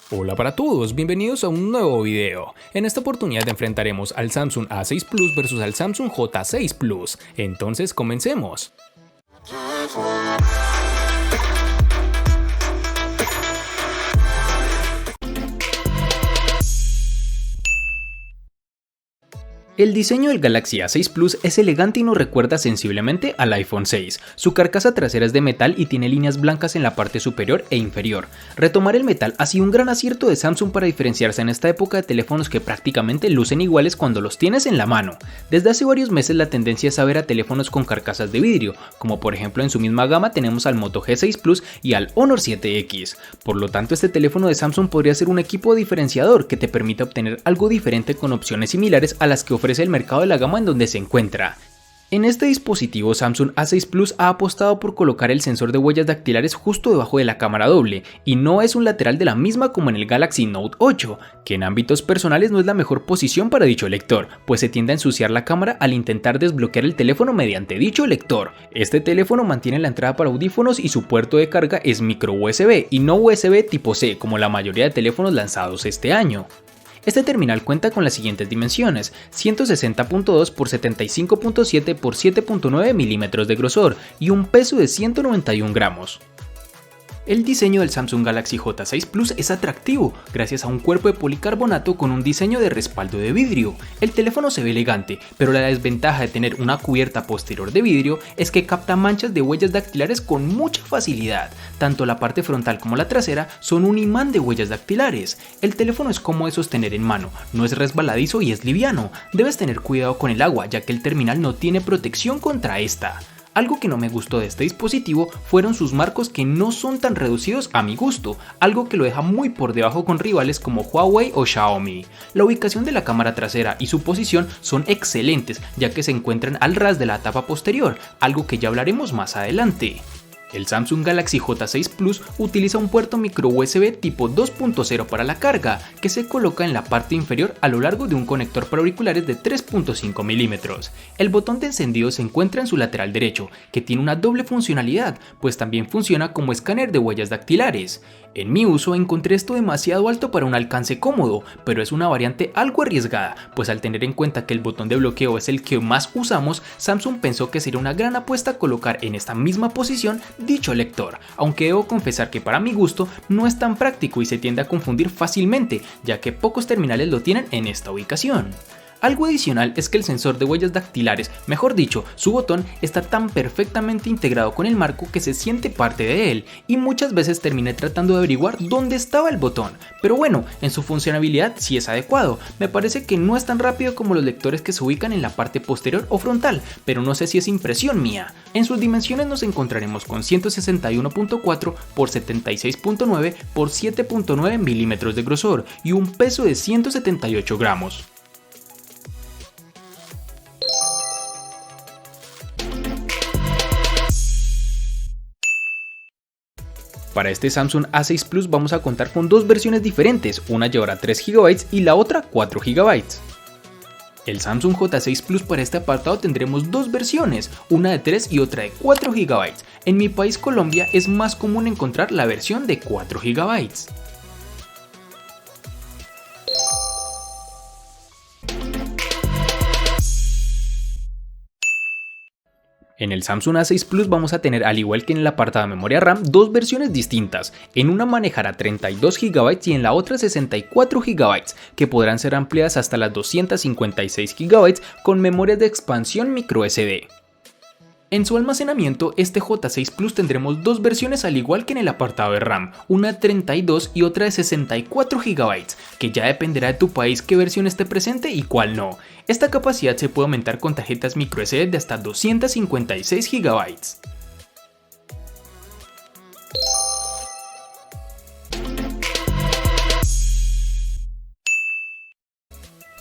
Hola para todos, bienvenidos a un nuevo video. En esta oportunidad enfrentaremos al Samsung A6 Plus versus al Samsung J6 Plus. Entonces comencemos. El diseño del Galaxy A6 Plus es elegante y nos recuerda sensiblemente al iPhone 6. Su carcasa trasera es de metal y tiene líneas blancas en la parte superior e inferior. Retomar el metal ha sido un gran acierto de Samsung para diferenciarse en esta época de teléfonos que prácticamente lucen iguales cuando los tienes en la mano. Desde hace varios meses la tendencia es a ver a teléfonos con carcasas de vidrio, como por ejemplo en su misma gama tenemos al Moto G6 Plus y al Honor 7X. Por lo tanto, este teléfono de Samsung podría ser un equipo diferenciador que te permita obtener algo diferente con opciones similares a las que ofrece el mercado de la gama en donde se encuentra. En este dispositivo Samsung A6 Plus ha apostado por colocar el sensor de huellas dactilares justo debajo de la cámara doble, y no es un lateral de la misma como en el Galaxy Note 8, que en ámbitos personales no es la mejor posición para dicho lector, pues se tiende a ensuciar la cámara al intentar desbloquear el teléfono mediante dicho lector. Este teléfono mantiene la entrada para audífonos y su puerto de carga es micro USB y no USB tipo C como la mayoría de teléfonos lanzados este año. Este terminal cuenta con las siguientes dimensiones: 160.2 x 75.7 x 7.9 milímetros de grosor y un peso de 191 gramos. El diseño del Samsung Galaxy J6 Plus es atractivo gracias a un cuerpo de policarbonato con un diseño de respaldo de vidrio. El teléfono se ve elegante, pero la desventaja de tener una cubierta posterior de vidrio es que capta manchas de huellas dactilares con mucha facilidad. Tanto la parte frontal como la trasera son un imán de huellas dactilares. El teléfono es cómodo de sostener en mano, no es resbaladizo y es liviano. Debes tener cuidado con el agua, ya que el terminal no tiene protección contra esta. Algo que no me gustó de este dispositivo fueron sus marcos, que no son tan reducidos a mi gusto, algo que lo deja muy por debajo con rivales como Huawei o Xiaomi. La ubicación de la cámara trasera y su posición son excelentes, ya que se encuentran al ras de la tapa posterior, algo que ya hablaremos más adelante. El Samsung Galaxy J6 Plus utiliza un puerto micro USB tipo 2.0 para la carga, que se coloca en la parte inferior a lo largo de un conector para auriculares de 3.5 milímetros. El botón de encendido se encuentra en su lateral derecho, que tiene una doble funcionalidad, pues también funciona como escáner de huellas dactilares. En mi uso encontré esto demasiado alto para un alcance cómodo, pero es una variante algo arriesgada, pues al tener en cuenta que el botón de bloqueo es el que más usamos, Samsung pensó que sería una gran apuesta colocar en esta misma posición dicho lector, aunque debo confesar que para mi gusto no es tan práctico y se tiende a confundir fácilmente, ya que pocos terminales lo tienen en esta ubicación. Algo adicional es que el sensor de huellas dactilares, mejor dicho, su botón, está tan perfectamente integrado con el marco que se siente parte de él, y muchas veces terminé tratando de averiguar dónde estaba el botón, pero bueno, en su funcionalidad sí es adecuado. Me parece que no es tan rápido como los lectores que se ubican en la parte posterior o frontal, pero no sé si es impresión mía. En sus dimensiones nos encontraremos con 161.4 x 76.9 x 7.9 milímetros de grosor y un peso de 178 gramos. Para este Samsung A6 Plus vamos a contar con dos versiones diferentes, una llevará 3 GB y la otra 4 GB. El Samsung J6 Plus para este apartado tendremos dos versiones, una de 3 y otra de 4 GB. En mi país Colombia es más común encontrar la versión de 4 GB. En el Samsung A6 Plus vamos a tener, al igual que en el apartado de memoria RAM, dos versiones distintas. En una manejará 32 GB y en la otra 64 GB, que podrán ser ampliadas hasta las 256 GB con memorias de expansión microSD. En su almacenamiento, este J6 Plus tendremos dos versiones al igual que en el apartado de RAM, una de 32 y otra de 64 GB, que ya dependerá de tu país qué versión esté presente y cuál no. Esta capacidad se puede aumentar con tarjetas microSD de hasta 256 GB.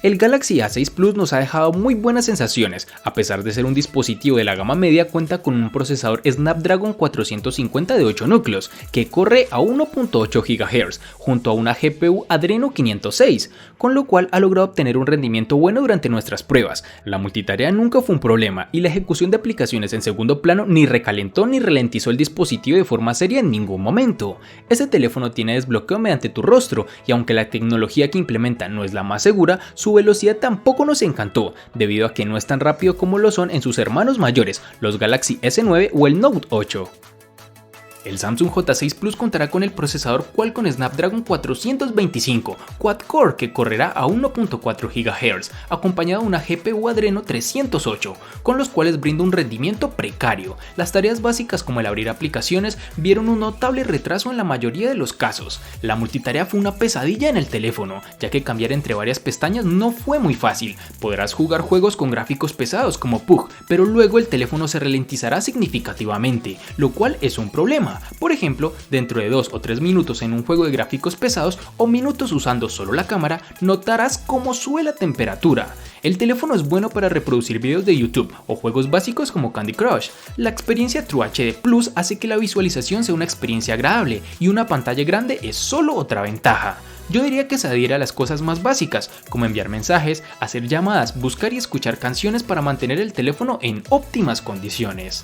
El Galaxy A6 Plus nos ha dejado muy buenas sensaciones. A pesar de ser un dispositivo de la gama media, cuenta con un procesador Snapdragon 450 de 8 núcleos, que corre a 1.8 GHz, junto a una GPU Adreno 506, con lo cual ha logrado obtener un rendimiento bueno durante nuestras pruebas. La multitarea nunca fue un problema y la ejecución de aplicaciones en segundo plano ni recalentó ni ralentizó el dispositivo de forma seria en ningún momento. Este teléfono tiene desbloqueo mediante tu rostro y aunque la tecnología que implementa no es la más segura, su velocidad tampoco nos encantó, debido a que no es tan rápido como lo son en sus hermanos mayores, los Galaxy S9 o el Note 8. El Samsung J6 Plus contará con el procesador Qualcomm Snapdragon 425 Quad-Core que correrá a 1.4 GHz, acompañado de una GPU Adreno 308, con los cuales brinda un rendimiento precario. Las tareas básicas como el abrir aplicaciones vieron un notable retraso en la mayoría de los casos. La multitarea fue una pesadilla en el teléfono, ya que cambiar entre varias pestañas no fue muy fácil. Podrás jugar juegos con gráficos pesados como PUBG, pero luego el teléfono se ralentizará significativamente, lo cual es un problema. Por ejemplo, dentro de 2 o 3 minutos en un juego de gráficos pesados o minutos usando solo la cámara, notarás cómo sube la temperatura. El teléfono es bueno para reproducir videos de YouTube o juegos básicos como Candy Crush. La experiencia True HD Plus hace que la visualización sea una experiencia agradable y una pantalla grande es solo otra ventaja. Yo diría que se adhiera a las cosas más básicas, como enviar mensajes, hacer llamadas, buscar y escuchar canciones para mantener el teléfono en óptimas condiciones.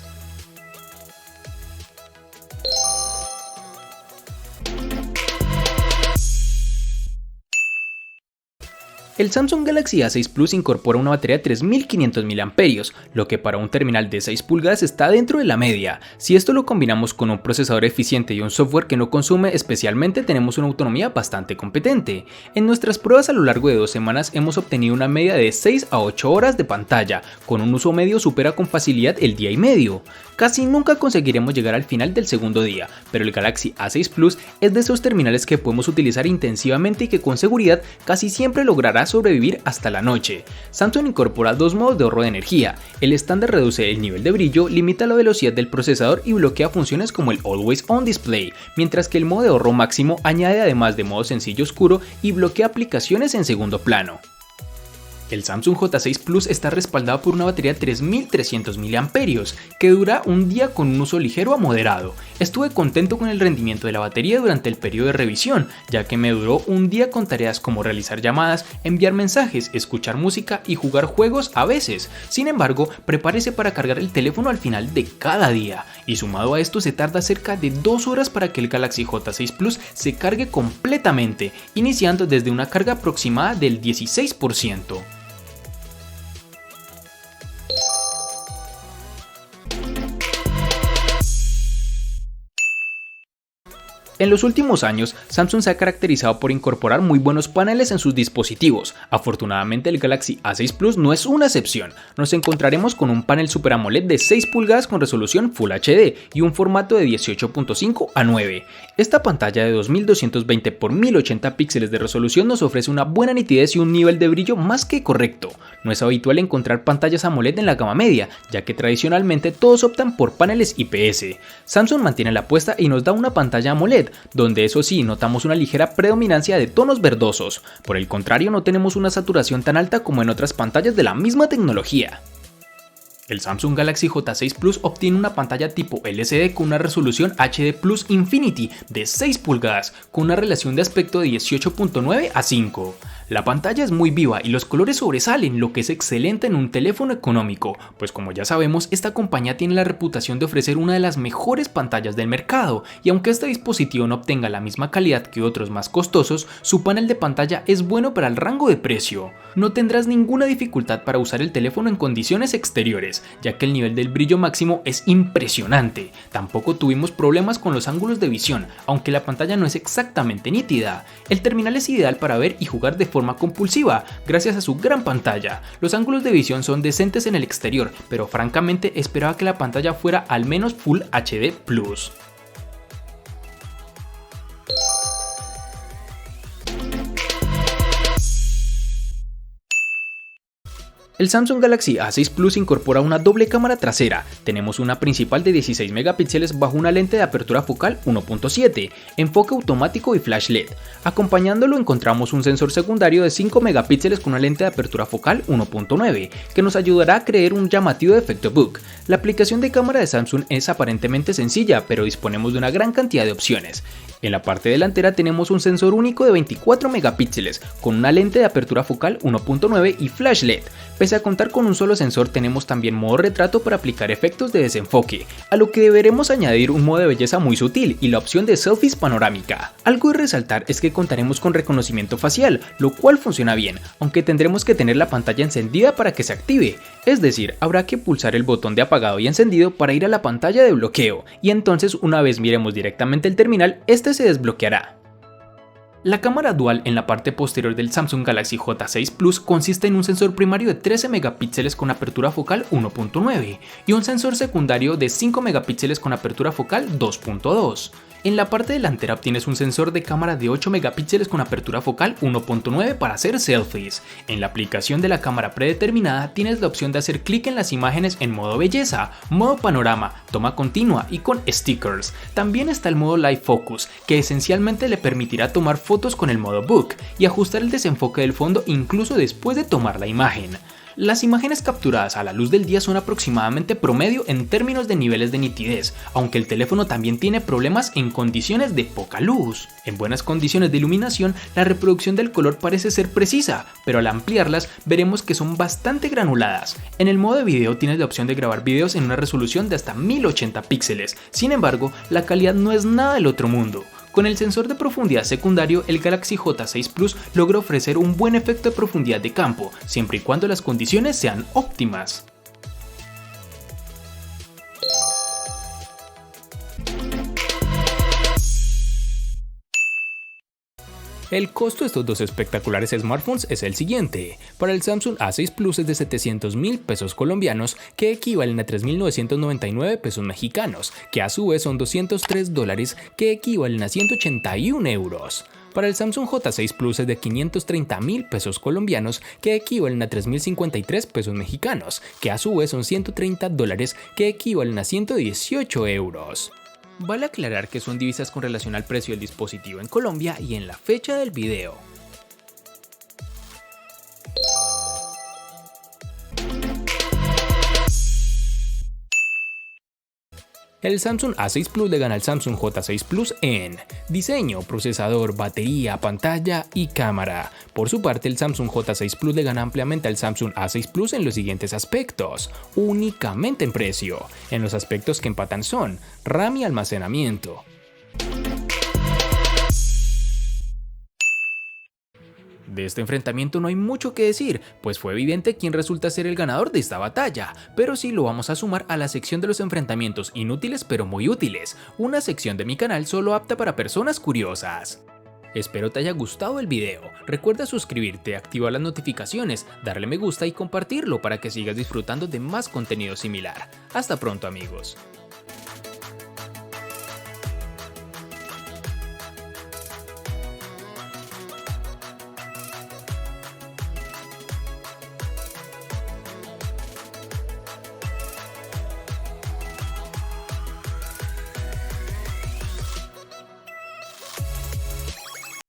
El Samsung Galaxy A6 Plus incorpora una batería de 3500 mAh, lo que para un terminal de 6 pulgadas está dentro de la media. Si esto lo combinamos con un procesador eficiente y un software que no consume especialmente, tenemos una autonomía bastante competente. En nuestras pruebas a lo largo de 2 semanas hemos obtenido una media de 6 a 8 horas de pantalla, con un uso medio supera con facilidad el día y medio. Casi nunca conseguiremos llegar al final del segundo día, pero el Galaxy A6 Plus es de esos terminales que podemos utilizar intensivamente y que con seguridad casi siempre logrará sobrevivir hasta la noche. Samsung incorpora 2 modos de ahorro de energía. El estándar reduce el nivel de brillo, limita la velocidad del procesador y bloquea funciones como el Always On Display, mientras que el modo de ahorro máximo añade además de modo sencillo oscuro y bloquea aplicaciones en segundo plano. El Samsung J6 Plus está respaldado por una batería de 3300 mAh que dura un día con un uso ligero a moderado. Estuve contento con el rendimiento de la batería durante el periodo de revisión, ya que me duró un día con tareas como realizar llamadas, enviar mensajes, escuchar música y jugar juegos a veces. Sin embargo, prepárese para cargar el teléfono al final de cada día, y sumado a esto se tarda cerca de 2 horas para que el Galaxy J6 Plus se cargue completamente, iniciando desde una carga aproximada del 16%. En los últimos años, Samsung se ha caracterizado por incorporar muy buenos paneles en sus dispositivos. Afortunadamente, el Galaxy A6 Plus no es una excepción. Nos encontraremos con un panel Super AMOLED de 6 pulgadas con resolución Full HD y un formato de 18.5 a 9. Esta pantalla de 2220 x 1080 píxeles de resolución nos ofrece una buena nitidez y un nivel de brillo más que correcto. No es habitual encontrar pantallas AMOLED en la gama media, ya que tradicionalmente todos optan por paneles IPS. Samsung mantiene la apuesta y nos da una pantalla AMOLED, donde eso sí notamos una ligera predominancia de tonos verdosos. Por el contrario, no tenemos una saturación tan alta como en otras pantallas de la misma tecnología. El Samsung Galaxy J6 Plus obtiene una pantalla tipo LCD con una resolución HD Plus Infinity de 6 pulgadas con una relación de aspecto de 18.9 a 5. La pantalla es muy viva y los colores sobresalen, lo que es excelente en un teléfono económico, pues como ya sabemos, esta compañía tiene la reputación de ofrecer una de las mejores pantallas del mercado, y aunque este dispositivo no obtenga la misma calidad que otros más costosos, su panel de pantalla es bueno para el rango de precio. No tendrás ninguna dificultad para usar el teléfono en condiciones exteriores, ya que el nivel del brillo máximo es impresionante. Tampoco tuvimos problemas con los ángulos de visión, aunque la pantalla no es exactamente nítida. El terminal es ideal para ver y jugar de forma compulsiva, gracias a su gran pantalla. Los ángulos de visión son decentes en el exterior, pero francamente esperaba que la pantalla fuera al menos Full HD Plus. El Samsung Galaxy A6 Plus incorpora una doble cámara trasera. Tenemos una principal de 16 megapíxeles bajo una lente de apertura focal 1.7, enfoque automático y flash LED. Acompañándolo encontramos un sensor secundario de 5 megapíxeles con una lente de apertura focal 1.9, que nos ayudará a crear un llamativo efecto bokeh. La aplicación de cámara de Samsung es aparentemente sencilla, pero disponemos de una gran cantidad de opciones. En la parte delantera tenemos un sensor único de 24 megapíxeles con una lente de apertura focal 1.9 y flash LED. Pese a contar con un solo sensor, tenemos también modo retrato para aplicar efectos de desenfoque, a lo que deberemos añadir un modo de belleza muy sutil y la opción de selfies panorámica. Algo de resaltar es que contaremos con reconocimiento facial, lo cual funciona bien, aunque tendremos que tener la pantalla encendida para que se active. Es decir, habrá que pulsar el botón de apagado y encendido para ir a la pantalla de bloqueo, y entonces una vez miremos directamente el terminal, este se desbloqueará. La cámara dual en la parte posterior del Samsung Galaxy J6 Plus consiste en un sensor primario de 13 megapíxeles con apertura focal 1.9 y un sensor secundario de 5 megapíxeles con apertura focal 2.2. En la parte delantera obtienes un sensor de cámara de 8 megapíxeles con apertura focal 1.9 para hacer selfies. En la aplicación de la cámara predeterminada tienes la opción de hacer clic en las imágenes en modo belleza, modo panorama, toma continua y con stickers. También está el modo Live Focus, que esencialmente le permitirá tomar fotos con el modo Book y ajustar el desenfoque del fondo incluso después de tomar la imagen. Las imágenes capturadas a la luz del día son aproximadamente promedio en términos de niveles de nitidez, aunque el teléfono también tiene problemas en condiciones de poca luz. En buenas condiciones de iluminación, la reproducción del color parece ser precisa, pero al ampliarlas veremos que son bastante granuladas. En el modo de video tienes la opción de grabar videos en una resolución de hasta 1080 píxeles, sin embargo, la calidad no es nada del otro mundo. Con el sensor de profundidad secundario, el Galaxy J6 Plus logra ofrecer un buen efecto de profundidad de campo, siempre y cuando las condiciones sean óptimas. El costo de estos dos espectaculares smartphones es el siguiente. Para el Samsung A6 Plus es de 700.000 pesos colombianos, que equivalen a 3.999 pesos mexicanos, que a su vez son $203, que equivalen a 181 euros. Para el Samsung J6 Plus es de 530.000 pesos colombianos, que equivalen a 3.053 pesos mexicanos, que a su vez son $130, que equivalen a 118 euros. Vale aclarar que son divisas con relación al precio del dispositivo en Colombia y en la fecha del video. El Samsung A6 Plus le gana al Samsung J6 Plus en diseño, procesador, batería, pantalla y cámara. Por su parte, el Samsung J6 Plus le gana ampliamente al Samsung A6 Plus en los siguientes aspectos, únicamente en precio. En los aspectos que empatan son RAM y almacenamiento. De este enfrentamiento no hay mucho que decir, pues fue evidente quién resulta ser el ganador de esta batalla, pero sí lo vamos a sumar a la sección de los enfrentamientos inútiles pero muy útiles, una sección de mi canal solo apta para personas curiosas. Espero te haya gustado el video, recuerda suscribirte, activar las notificaciones, darle me gusta y compartirlo para que sigas disfrutando de más contenido similar. Hasta pronto amigos.